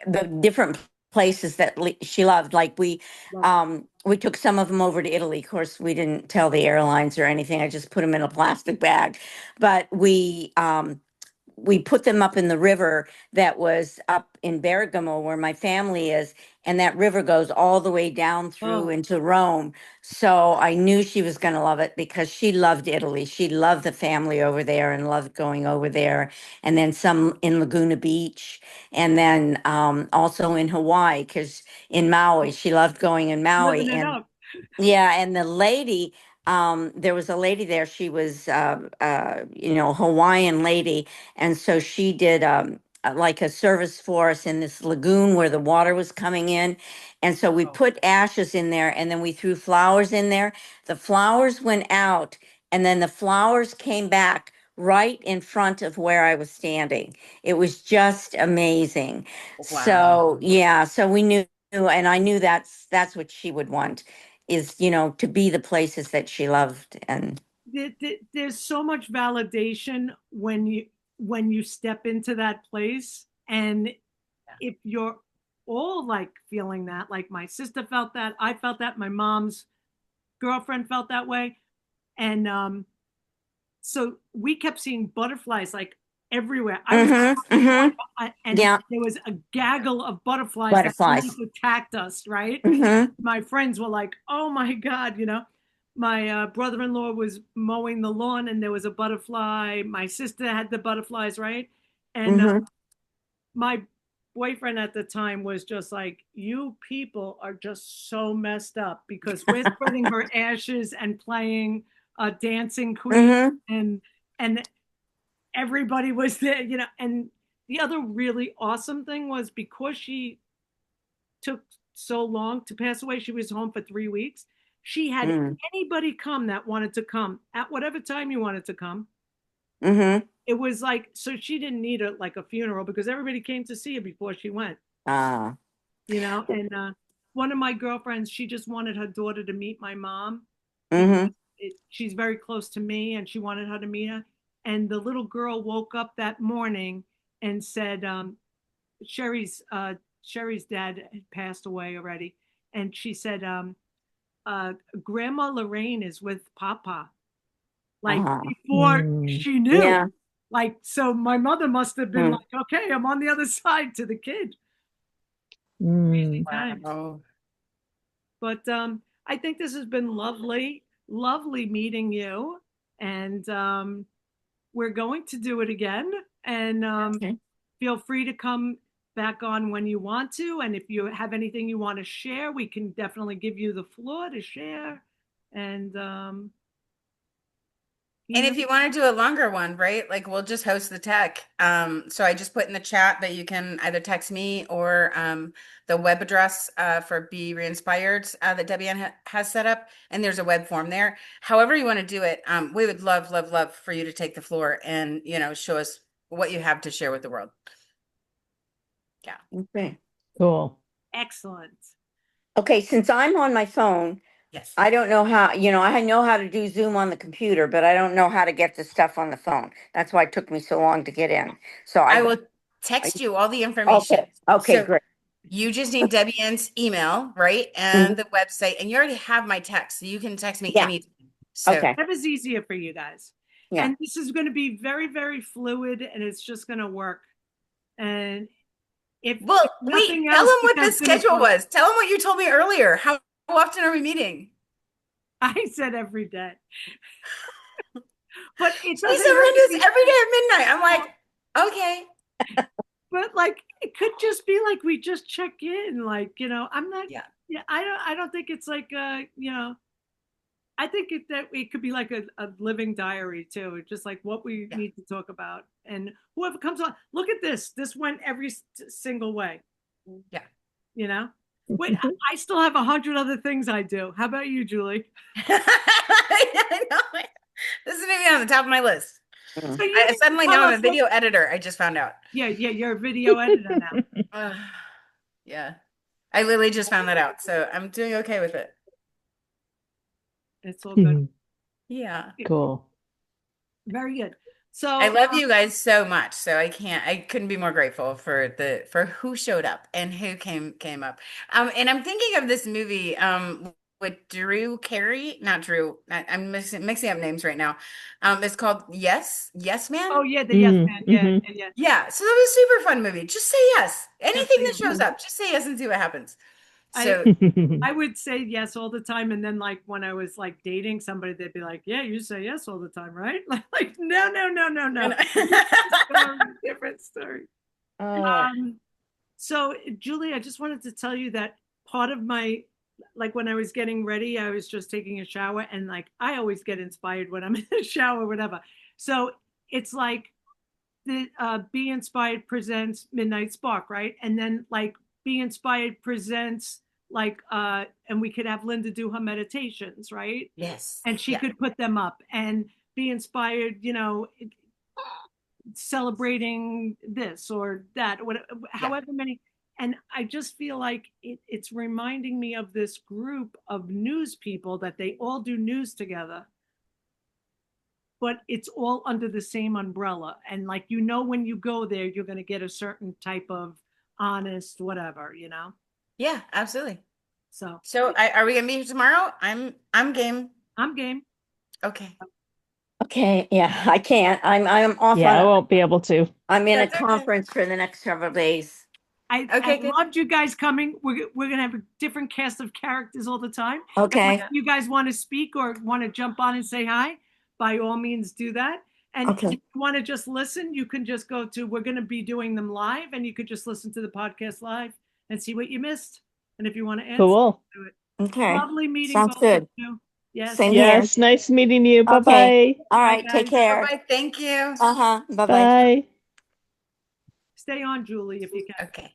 the different places that she loved. Like we took some of them over to Italy. Of course, we didn't tell the airlines or anything. I just put them in a plastic bag, but we put them up in the river that was up in Bergamo where my family is, and that river goes all the way down through Oh, into Rome. So I knew she was going to love it because she loved Italy. She loved the family over there and loved going over there. And then some in Laguna Beach, and then also in Hawaii, because in Maui, she loved going in living Maui. it And up. yeah, and the lady, there was a lady there. She was, Hawaiian lady, and so she did like a service for us in this lagoon where the water was coming in, and so we Oh, put ashes in there, and then we threw flowers in there. The flowers went out, and then the flowers came back right in front of where I was standing. It was just amazing. wow. So yeah, so we knew, and I knew that's what she would want is to be the places that she loved. And There's so much validation when you step into that place, and if you're all like feeling that, like my sister felt that, I felt that, my mom's girlfriend felt that way. And so we kept seeing butterflies like everywhere. I was hmm hmm and yeah, there was a gaggle of butterflies that almost butterflies. attacked us, right? hmm My friends were like, oh my God. my brother-in-law was mowing the lawn and there was a butterfly. My sister had the butterflies, right? And Mm-hmm. my boyfriend at the time was just like, you people are just so messed up because we're spreading her ashes and playing Dancing Queen, Mm-hmm. and everybody was there, and the other really awesome thing was because she took so long to pass away, she was home for 3 weeks. She had Mm-hmm. anybody come that wanted to come at whatever time you wanted to come. Mm-hmm. It was like, so she didn't need like a funeral because everybody came to see her before she went, Ah. and one of my girlfriends, she just wanted her daughter to meet my mom because Mm-hmm. she's very close to me and she wanted her to meet her. And the little girl woke up that morning and said, Sherry's dad had passed away already. And she said, Grandma Lorraine is with Papa, like Ah. before she knew. Yeah. Like, so my mother must have been Mm. like, okay, I'm on the other side to the kid. Crazy times. Wow. But I think this has been lovely, lovely meeting you. And we're going to do it again. And Okay. feel free to come back on when you want to. And if you have anything you want to share, we can definitely give you the floor to share. And, And if you want to do a longer one, right? Like we'll just host the tech. So I just put in the chat that you can either text me or the web address for Be Reinspired that Debbie Ann has set up. And there's a web form there. However you want to do it, we would love, love, love for you to take the floor and, show us what you have to share with the world. Yeah. Okay. Cool. excellent. Okay, since I'm on my phone, Yes. I don't know how, I know how to do Zoom on the computer, but I don't know how to get the stuff on the phone. That's why it took me so long to get in. So I will text you all the information. Okay. Okay, So great. you just need Debbie Ann's email, right? And Mhm. the website. And you already have my text. So you can text me Yeah. anytime. So Okay. Whatever's easier for you guys. Yeah. And this is going to be very, very fluid and it's just going to work. And if wait, nothing tell else, them what the that's going to schedule talk. was. Tell them what you told me earlier. How often are we meeting? I said every day. But it She doesn't said we're have gonna to do be, this every day at midnight. I'm like, okay. but like it could just be like we just check in, like, I'm not, Yeah. yeah, I don't think it's like I think that it could be like a living diary too. It's just like what we Yeah. need to talk about. And whoever comes on, look at this. This went every single way. Yeah. Wait, I still have 100 other things I do. How about you, Julie? I know. This is maybe on the top of my list. Mm. So you I suddenly tell now I'm us a what, video editor. I just found out. yeah, you're a video editor now. Yeah. I literally just found that out. So I'm doing okay with it. It's all good. Yeah. Cool. Very good. So I love you guys so much. So I couldn't be more grateful for who showed up and who came up. And I'm thinking of this movie with Drew Carey, not Drew. I'm mixing up names right now. It's called Yes Man. oh yeah, the yes man. Yeah, Mhm. yeah. Yeah, so that was a super fun movie. Just say yes. Anything that Yes, shows up, just say yes and see what happens. I So I would say yes all the time, and then like when I was like dating somebody, they'd be like, "Yeah, you say yes all the time, right?" Like no, no, no, no, no. Different story. Oh. So Julie, I just wanted to tell you that part of my like when I was getting ready, I was just taking a shower, and like I always get inspired when I'm in the shower, whatever. So it's like the Be Inspired presents Midnight Spark, right? And then like Be Inspired presents like and we could have Linda do her meditations, right? yes. And she Yeah. could put them up and Be Inspired, celebrating this or that, whatever, however many. And I just feel like it's reminding me of this group of news people that they all do news together, but it's all under the same umbrella. And like, when you go there, you're going to get a certain type of honest, whatever. Yeah, absolutely. So So are we gonna meet tomorrow? I'm game. I'm game. Okay. Okay. Yeah, I can't. I'm off Yeah, I on. won't be able to. I'm in a That's okay. conference for the next several days. I Okay, good. loved you guys coming. We're gonna have a different cast of characters all the time. And Okay. if you guys want to speak or want to jump on and say hi, by all means do that. And if Okay. you want to just listen, you can just go to, we're going to be doing them live, and you could just listen to the podcast live and see what you missed. And if you want to add something Cool. to it. Okay. Lovely meeting Sounds both of good. you. Yes. Same here. Yes, nice meeting you. Okay. Bye-bye. All Bye, right. Take guys. care. Bye-bye. Thank you. Uh-huh. Bye-bye. Bye. Stay on, Julie, if you can. Okay.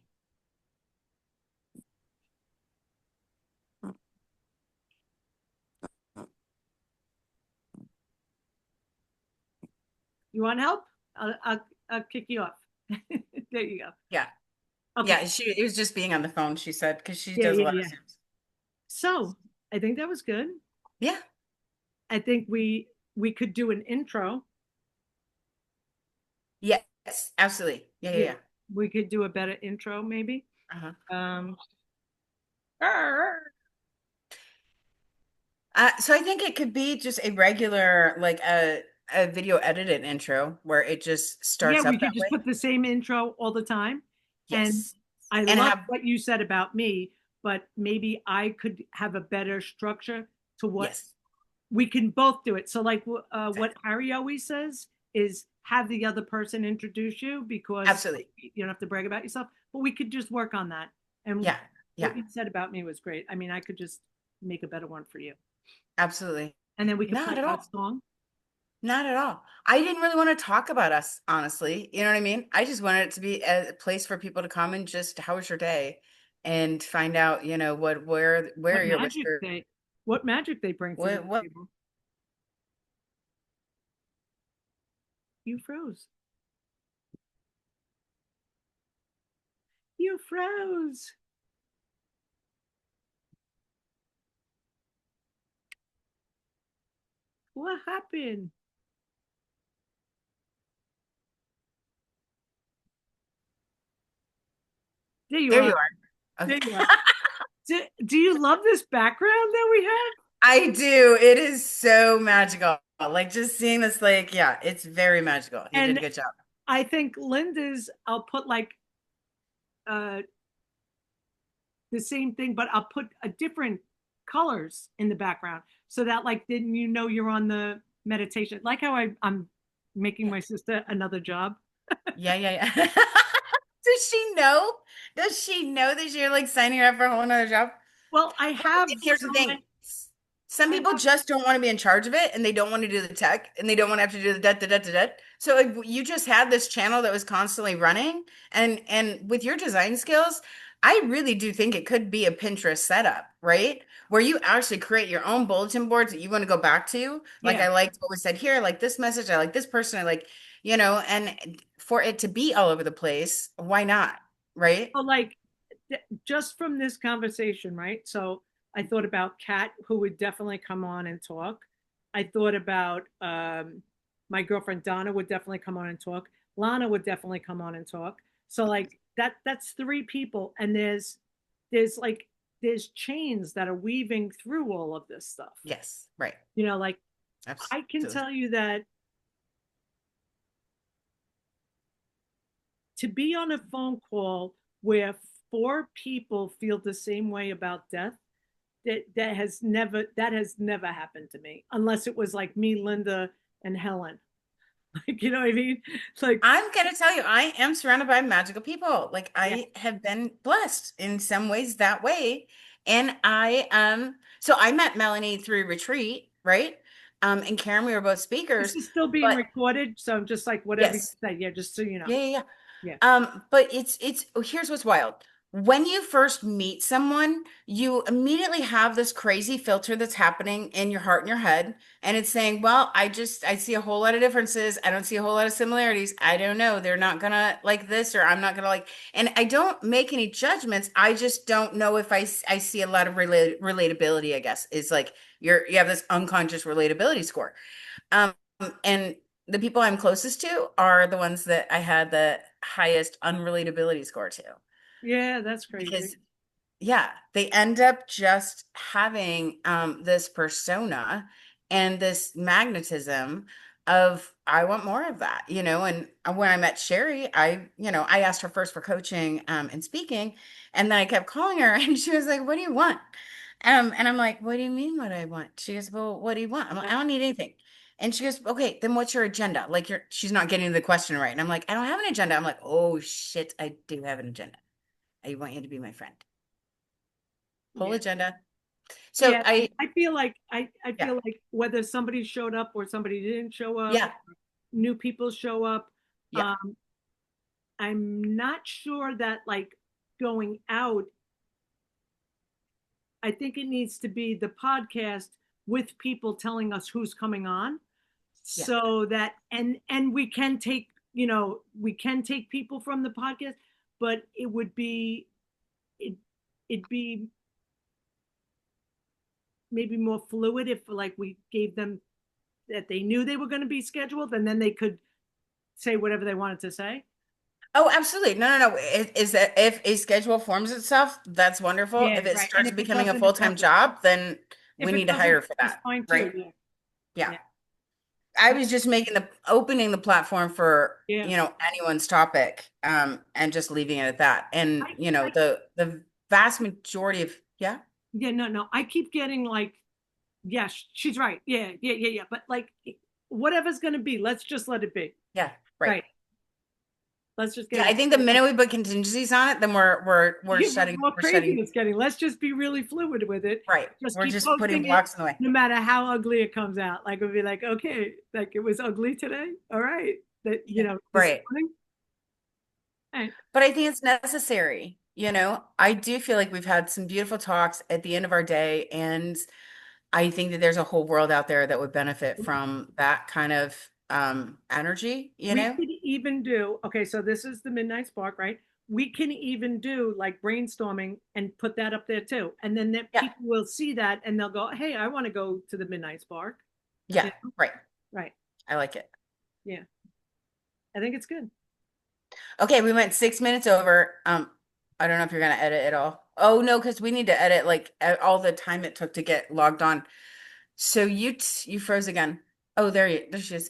You want help? I'll kick you off. There you go. Yeah. Okay. Yeah, it was just being on the phone, she said, because she Yeah, does a yeah, lot of yeah. Zooms. So I think that was good. Yeah. I think we could do an intro. Yes, absolutely. Yeah. We could do a better intro, maybe. Uh-huh. So I think it could be just a regular, like a video edited intro where it just Yeah, starts we up could that just way. put the same intro all the time. And Yes. I And love have, what you said about me, but maybe I could have a better structure to what yes, we can both do it. So, like what exactly. Harry always says is have the other person introduce you, because Absolutely. you don't have to brag about yourself. But we could just work on that. And Yeah. what Yeah. you said about me was great. I mean, I could just make a better one for you. Absolutely. And then we could Not play at that all. song. Not at all. I didn't really want to talk about us, honestly. You know what I mean? I just wanted it to be a place for people to come and just, how was your day? And find out, where What your magic whisper, they bring to the what, table. You froze. You froze. What happened? There you there are. you are. There Okay. you are. Do you love this background that we have? I do. It is so magical. Like just seeing this, like, yeah, it's very magical. You did And a good job. I think Linda's, I'll put like uh the same thing, but I'll put a different colors in the background so that like then you're on the meditation. Like how I'm making Yeah. my sister another job. Yeah. Does she know? Does she know that you're like signing her up for a whole nother job? Well, I Well, have and here's the thing. someone. Some I people have just don't want to be in charge of it and they don't want to do the tech and they don't want to have to do the da. So if you just had this channel that was constantly running and with your design skills, I really do think it could be a Pinterest setup, right? Where you actually create your own bulletin boards that you want to go back to. Like yeah. I liked what was said here, I like this message, I like this person, I like, and for it to be all over the place, why not? Right? So like just from this conversation, right? So I thought about Kat, who would definitely come on and talk. I thought about my girlfriend Donna would definitely come on and talk. Lana would definitely come on and talk. So like that's three people, and there's like there's chains that are weaving through all of this stuff. Yes, right. Like I can Absolutely. tell you that to be on a phone call where four people feel the same way about death, that has never happened to me, unless it was like me, Linda, and Helen. Like, you know what I mean? It's like, I'm gonna tell you, I am surrounded by magical people. Like yeah, I have been blessed in some ways that way. And so I met Melanie through retreat, right? And Karen, we were both this speakers, is still being but recorded, so I'm just like whatever you yes, say, yeah, just so you know. yeah. Yeah. But here's what's wild. When you first meet someone, you immediately have this crazy filter that's happening in your heart and your head. And it's saying, well, I see a whole lot of differences. I don't see a whole lot of similarities. I don't know. They're not gonna like this, or I'm not gonna like, and I don't make any judgments. I just don't know if I see a lot of relatability, I guess, is like you have this unconscious relatability score. Um, and the people I'm closest to are the ones that I had the highest unrelatability score to. Yeah, that's crazy. Because yeah, they end up just having this persona and this magnetism of I want more of that, and when I met Sherry, I asked her first for coaching and speaking, and then I kept calling her and she was like, "What do you want?" And I'm like, "What do you mean what I want?" She goes, "Well, what do you want?" I'm like, "I don't need anything." And she goes, "Okay, then what's your agenda?" Like she's not getting the question right. And I'm like, "I don't have an agenda." I'm like, "Oh shit, I do have an agenda. I want you to be my friend." Whole Yeah. agenda. So Yeah. I feel like I yeah, feel like whether somebody showed up or somebody didn't show up, yeah, new people show up. yeah. Um, I'm not sure that like going out, I think it needs to be the podcast with people telling us who's coming on Yeah. so that and we can take, we can take people from the podcast, but it it'd be maybe more fluid if like we gave them that they knew they were going to be scheduled and then they could say whatever they wanted to say. Oh, absolutely. No, no, no. Is that if a schedule forms itself, that's wonderful. Yeah, If it right. And starts if it becoming a doesn't, it full-time doesn't. job, then If we it need to doesn't, hire for it's that, fine too. right? Yeah. Yeah. Yeah. I was just making the opening the platform for, Yeah. anyone's topic, and just leaving it at that. And, I the vast majority of, yeah, yeah, no, no. I keep getting like, yes, she's right. Yeah, yeah, yeah, yeah. But like, whatever's going to be, let's just let it be. yeah, right. Right. Let's just get Yeah, I it. think the minute we put contingencies on it, then we're Yeah, shutting, more we're crazy shutting, it's getting. Let's just be really fluid with it. right. Just We're keep just putting posting it, blocks in the way. no matter how ugly it comes out. Like we'll be like, okay, like it was ugly today. All right, that Yeah, this right. morning. Right. But I think it's necessary. I do feel like we've had some beautiful talks at the end of our day, and I think that there's a whole world out there that would benefit from that kind of energy, We could even do, okay, so this is the Midnight Spark, right? We can even do like brainstorming and put that up there too. And then that Yeah, people will see that and they'll go, hey, I want to go to the Midnight Spark. yeah, Yeah. right. Right. I like it. Yeah. I think it's good. Okay, we went 6 minutes over. I don't know if you're gonna edit it all. Oh no, because we need to edit like all the time it took to get logged on. So you froze again. Oh, there she is.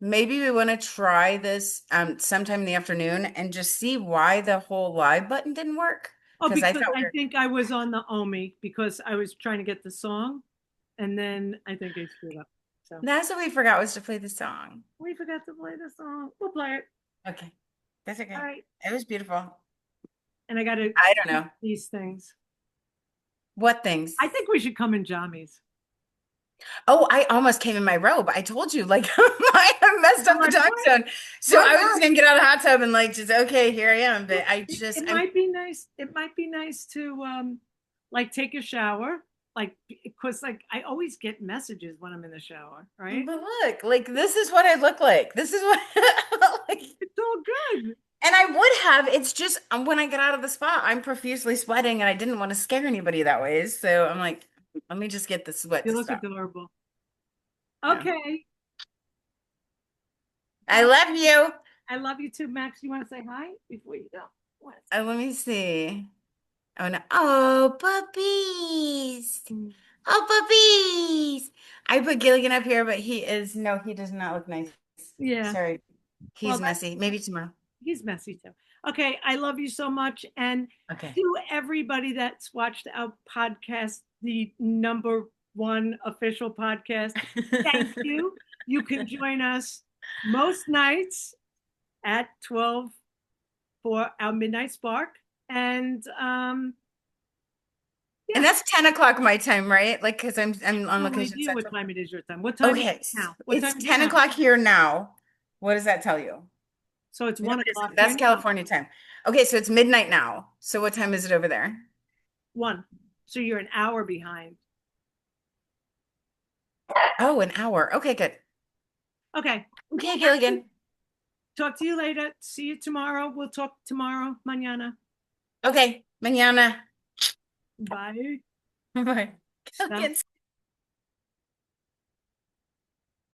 Maybe we want to try this sometime in the afternoon and just see why the whole live button didn't work. Oh, Because I because thought I think I was on the Omi because I was trying to get the song and then I think I screwed up. So that's what we forgot was to play the song. we forgot to play the song. We'll play it. Okay, that's okay. All right. It was beautiful. And I got to I don't know these things. what things. I think we should come in jammies. Oh, I almost came in my robe. I told you, like I messed up the Like, time what? zone. So Why I was just not? gonna get out of the hot tub and like just okay, here I am. But It I'm might be nice. It might be nice to like take a shower, like because like I always get messages when I'm in the shower, right? but look, like this is what I look like. This is what like, It's all good. and I would have. It's just when I get out of the spa, I'm profusely sweating, and I didn't want to scare anybody that way. So I'm like, let me just get the sweat You to look stop. adorable. Yeah. Okay. I love you. I love you too, Max. You want to say hi before you go? Let me see. Oh no. Oh, puppies. Mm. Oh, puppies. I put Gilligan up here, but he does not look nice. Yeah. Sorry. Well, He's messy. Maybe tomorrow. he's messy too. Okay. I love you so much. And Okay. to everybody that's watched our podcast, the number one official podcast, thank you. You can join us most nights at 12 for our Midnight Spark. And And that's 10 o'clock my time, right? Like, because I'm on no location idea what central. time it is your time. What time is Okay. it now? What It's time is it 10 now? o'clock here now. What does that tell you? So it's No, 1 o'clock that's here now. California time. Okay, so it's midnight now. So what time is it over there? 1. So you're an hour behind. Oh, an hour. Okay, good. Okay. Okay, Gilligan. Talk to you later. See you tomorrow. We'll talk tomorrow, mañana. Okay, mañana. Bye. Bye. Ciao. Gilligan.